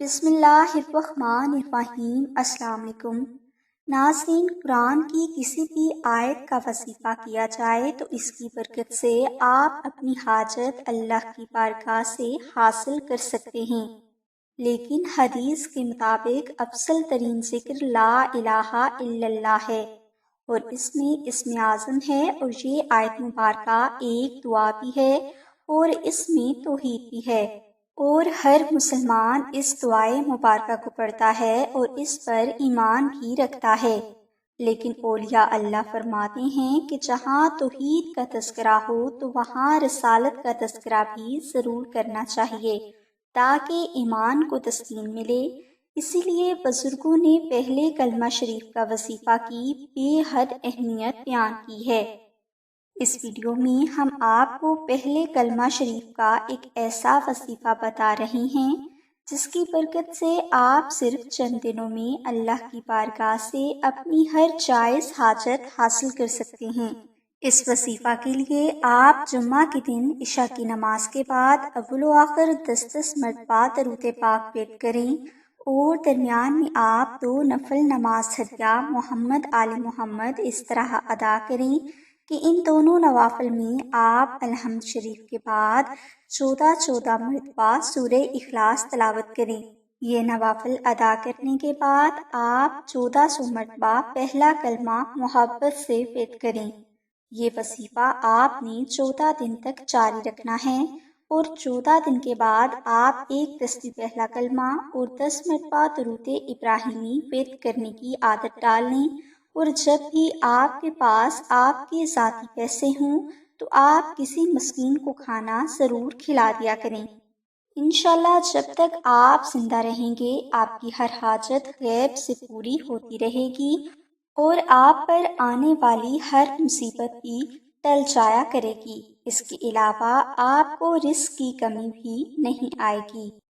بسم اللہ الرحمن الرحیم۔ السلام علیکم ناظرین، قرآن کی کسی بھی آیت کا وظیفہ کیا جائے تو اس کی برکت سے آپ اپنی حاجت اللہ کی بارگاہ سے حاصل کر سکتے ہیں، لیکن حدیث کے مطابق افضل ترین ذکر لا الہ الا اللہ ہے اور اس میں اسم اعظم ہے، اور یہ آیت مبارکہ ایک دعا بھی ہے اور اس میں توحید بھی ہے، اور ہر مسلمان اس دعائے مبارکہ کو پڑھتا ہے اور اس پر ایمان بھی رکھتا ہے۔ لیکن اولیاء اللہ فرماتے ہیں کہ جہاں توحید کا تذکرہ ہو تو وہاں رسالت کا تذکرہ بھی ضرور کرنا چاہیے تاکہ ایمان کو تسکین ملے۔ اسی لیے بزرگوں نے پہلے کلمہ شریف کا وظیفہ کی بے حد اہمیت بیان کی ہے۔ اس ویڈیو میں ہم آپ کو پہلے کلمہ شریف کا ایک ایسا وظیفہ بتا رہے ہیں جس کی برکت سے آپ صرف چند دنوں میں اللہ کی بارگاہ سے اپنی ہر جائز حاجت حاصل کر سکتے ہیں۔ اس وظیفہ کے لیے آپ جمعہ کے دن عشاء کی نماز کے بعد اول و آخر 10 مرتبہ درود پاک پیش کریں اور درمیان میں آپ 2 نفل نماز ہدیہ محمد آل محمد اس طرح ادا کریں کہ ان دونوں نوافل میں آپ الحمد شریف کے بعد 14 مرتبہ سورہ اخلاص تلاوت کریں۔ یہ نوافل ادا کرنے کے بعد آپ 1400 مرتبہ پہلا کلمہ محبت سے پیش کریں۔ یہ وظیفہ آپ نے 14 دن تک جاری رکھنا ہے اور 14 دن کے بعد آپ ایک دستی پہلا کلمہ اور 10 مرتبہ درود ابراہیمی پیش کرنے کی عادت ڈال لیں، اور جب بھی آپ کے پاس آپ کے ذاتی پیسے ہوں تو آپ کسی مسکین کو کھانا ضرور کھلا دیا کریں۔ انشاءاللہ جب تک آپ زندہ رہیں گے آپ کی ہر حاجت غیب سے پوری ہوتی رہے گی اور آپ پر آنے والی ہر مصیبت بھی ٹل جایا کرے گی۔ اس کے علاوہ آپ کو رزق کی کمی بھی نہیں آئے گی۔